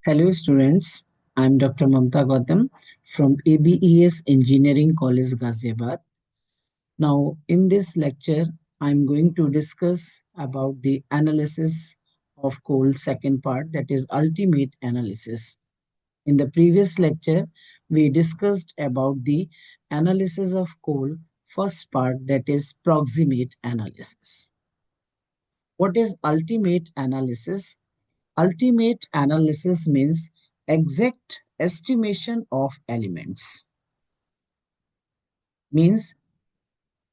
Hello students, I am Dr. Mamta Gautam from ABES Engineering College Ghaziabad. Now in this lecture, I am going to discuss about the analysis of coal second part, that is ultimate analysis. In the previous lecture, we discussed about the analysis of coal first part, that is proximate analysis. What is ultimate analysis? Ultimate analysis means exact estimation of elements. Means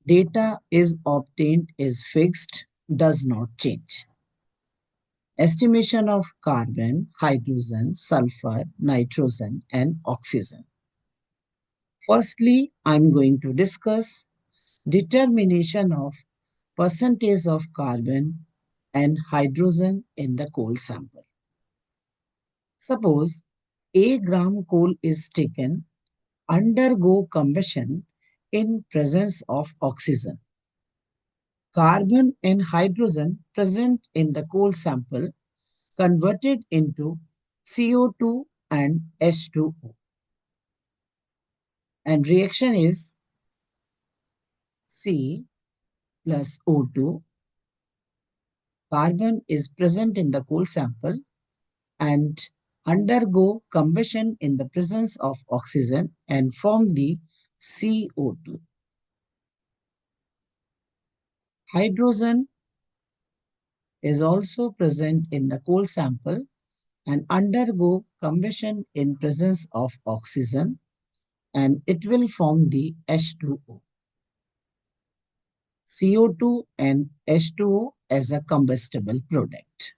data is obtained is fixed, does not change. Estimation of carbon, hydrogen, sulfur, nitrogen, and oxygen. Firstly, I'm going to discuss determination of percentage of carbon and hydrogen in the coal sample. Suppose a gram coal is taken, undergo combustion in presence of oxygen. Carbon and hydrogen present in the coal sample converted into CO2 and H2O. And reaction is C plus O2. Carbon is present in the coal sample and undergo combustion in the presence of oxygen and form the CO2. Hydrogen is also present in the coal sample and undergo combustion in presence of oxygen, and it will form the H2O. CO2 and H2O as a combustible product.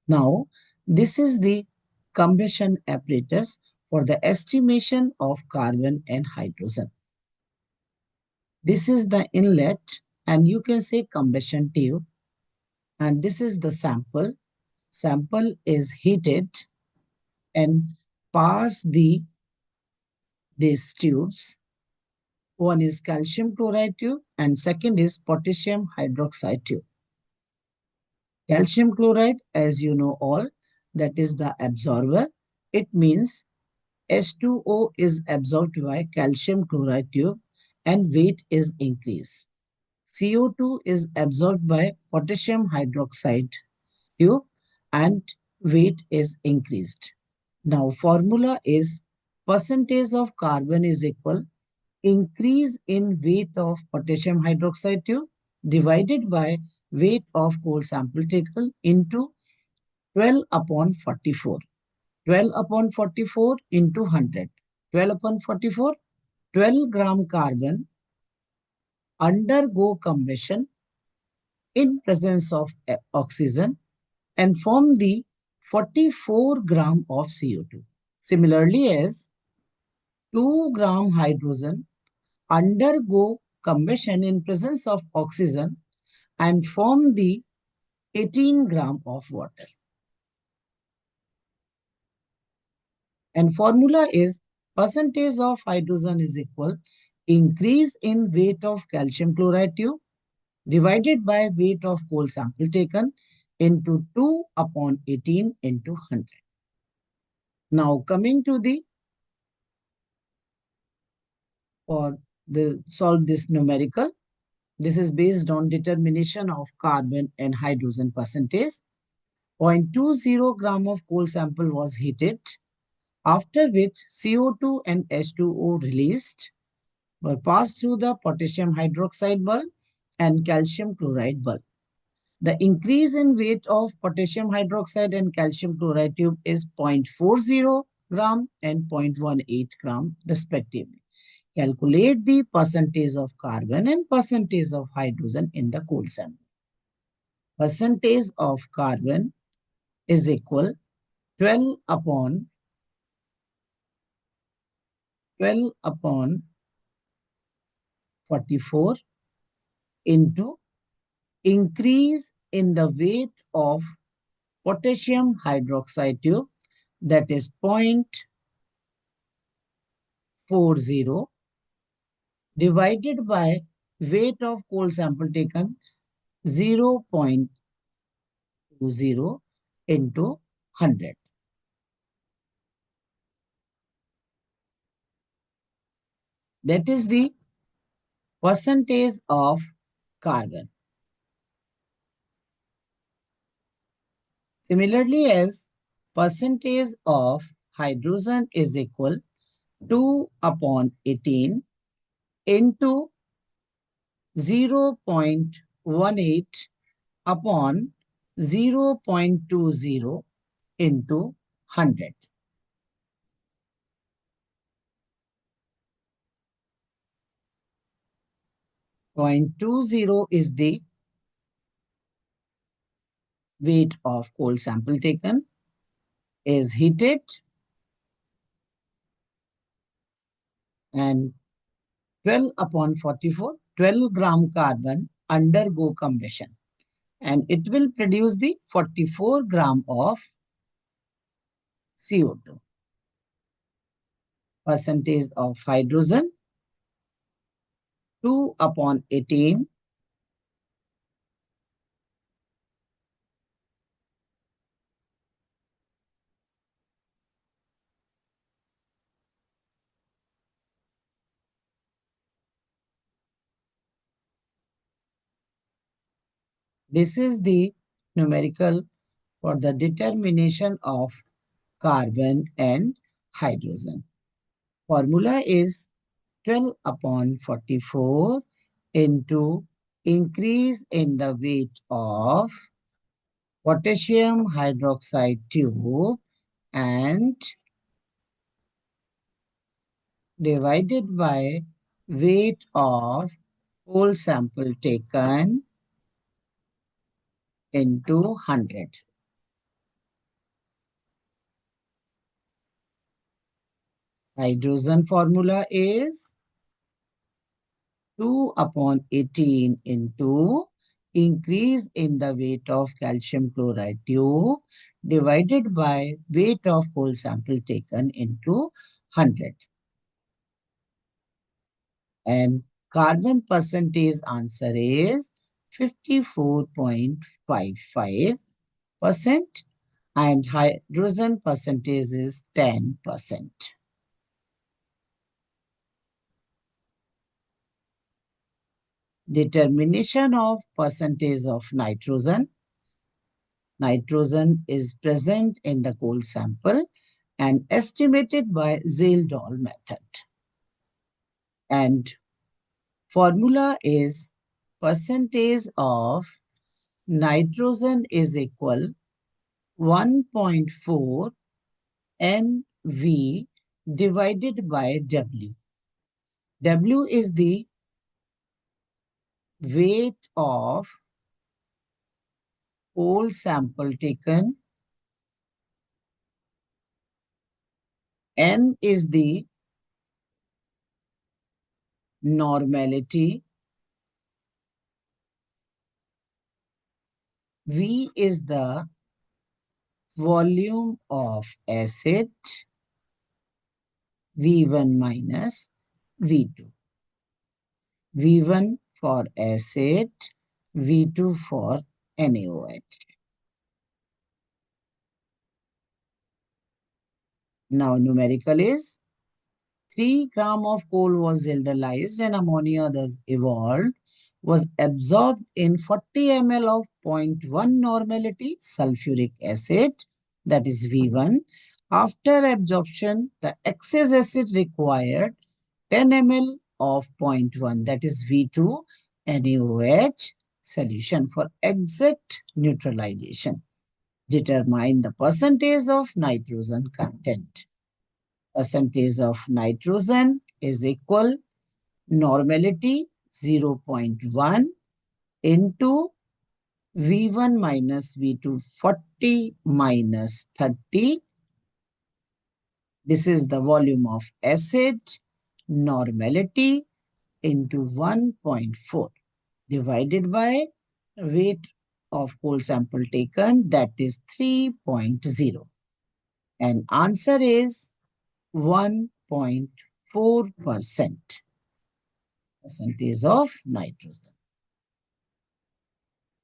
Now, this is the combustion apparatus for the estimation of carbon and hydrogen. This is the inlet, and you can say combustion tube, and this is the sample. Sample is heated and pass these tubes. One is calcium chloride tube and second is potassium hydroxide tube. Calcium chloride, as you know all, that is the absorber. It means H2O is absorbed by calcium chloride tube and weight is increased. CO2 is absorbed by potassium hydroxide tube and weight is increased. Now formula is percentage of carbon is equal increase in weight of potassium hydroxide tube divided by weight of coal sample taken into 12 upon 44. 12 upon 44 into 100. 12 upon 44, 12 gram carbon undergo combustion in presence of oxygen and form the 44 gram of CO2. Similarly, as 2 gram hydrogen undergo combustion in presence of oxygen and form the 18 gram of water. And formula is percentage of hydrogen is equal increase in weight of calcium chloride tube divided by weight of coal sample taken into 2 upon 18 into 100. Now coming to solve this numerical. This is based on determination of carbon and hydrogen percentage. 0.20 gram of coal sample was heated, after which CO2 and H2O released were passed through the potassium hydroxide bulb and calcium chloride bulb. The increase in weight of potassium hydroxide and calcium chloride tube is 0.40 gram and 0.18 gram respectively. Calculate the percentage of carbon and percentage of hydrogen in the coal sample. Percentage of carbon is equal 12 upon 44 into increase in the weight of potassium hydroxide tube, that is 0.40 divided by weight of coal sample taken 0.20 into 100. That is the percentage of carbon. Similarly, as percentage of hydrogen is equal 2 upon 18 into 0.18 upon 0.20 into 100. 0.20 is the weight of coal sample taken, is heated, and 12 upon 44, 12 gram carbon undergo combustion, and it will produce the 44 gram of CO2. Percentage of hydrogen, 2 upon 18. This is the numerical for the determination of carbon and hydrogen. Formula is 12 upon 44 into increase in the weight of potassium hydroxide tube and divided by weight of whole sample taken into 100. Hydrogen formula is 2 upon 18 into increase in the weight of calcium chloride tube divided by weight of whole sample taken into 100. And carbon percentage answer is 54.55% and hydrogen percentage is 10%. Determination of percentage of nitrogen. Nitrogen is present in the coal sample and estimated by Zale-Doll method. And formula is percentage of nitrogen is equal 1.4 NV divided by W. W is the weight of whole sample taken. N is the normality. V is the volume of acid. V1 minus V2. V1 for acid, V2 for NaOH. Now numerical is 3 gram of coal was hydrolyzed and ammonia thus evolved, was absorbed in 40 ml of 0.1 normality sulfuric acid, that is V1. After absorption, the excess acid required 10 ml of 0.1, that is V2 NaOH solution for exact neutralization. Determine the percentage of nitrogen content. Percentage of nitrogen is equal normality 0.1 into V1 minus V2 40 minus 30. This is the volume of acid normality into 1.4 divided by weight of coal sample taken, that is 3.0. And answer is 1.4% percentage of nitrogen.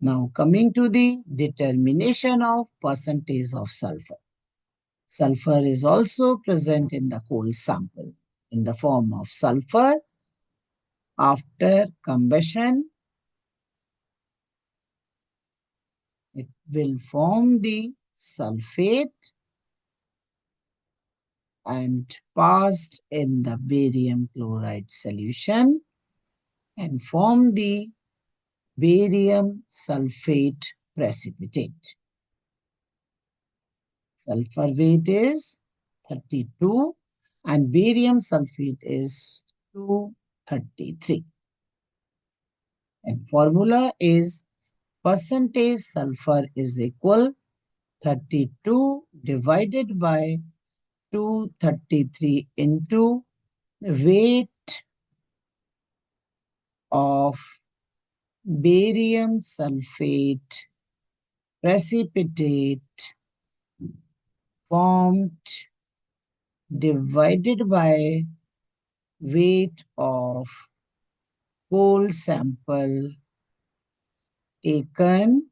Now coming to the determination of percentage of sulfur. Sulfur is also present in the coal sample in the form of sulfur After combustion, it will form the sulfate and passed in the barium chloride solution and form the barium sulfate precipitate. Sulfur weight is 32 and barium sulfate is 233. And formula is percentage sulfur is equal 32 divided by 233 into weight of barium sulfate precipitate formed divided by weight of coal sample taken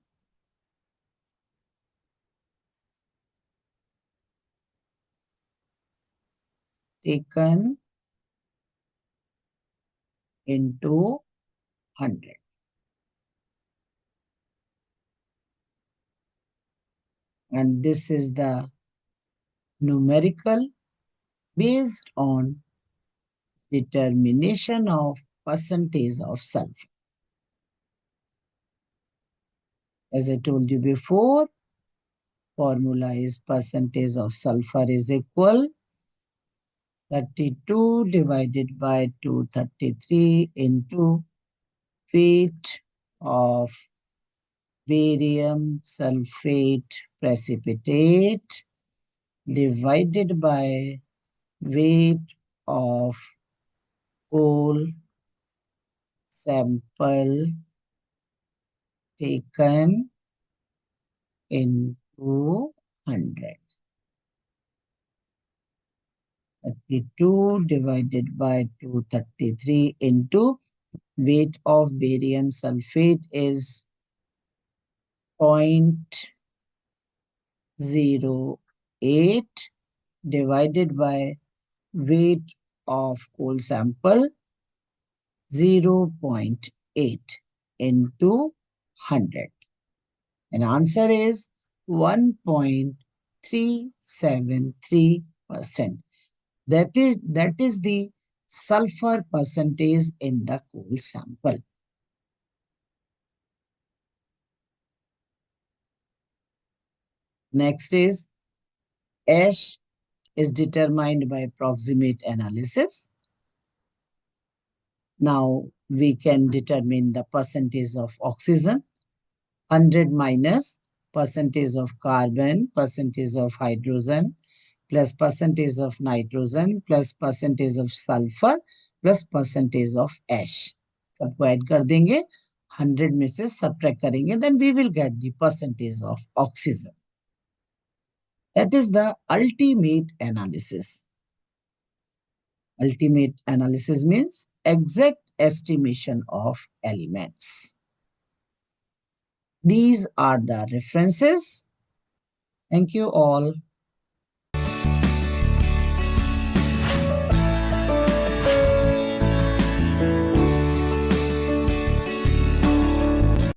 into 100. And this is the numerical based on determination of percentage of sulfur. As I told you before, formula is percentage of sulfur is equal 32 divided by 233 into weight of barium sulfate precipitate divided by weight of coal sample taken into 100. 32 divided by 233 into weight of barium sulfate is 0.08 divided by weight of coal sample 0.8 into 100. And answer is 1.373%. That is the sulfur percentage in the coal sample. Next is ash is determined by approximate analysis. Now we can determine the percentage of oxygen. 100 minus percentage of carbon, percentage of hydrogen, plus percentage of nitrogen, plus percentage of sulfur, plus percentage of ash. सबको add कर देंगे, 100 में से subtract करेंगे, then we will get the percentage of oxygen. That is the ultimate analysis. Ultimate analysis means exact estimation of elements. These are the references. Thank you all.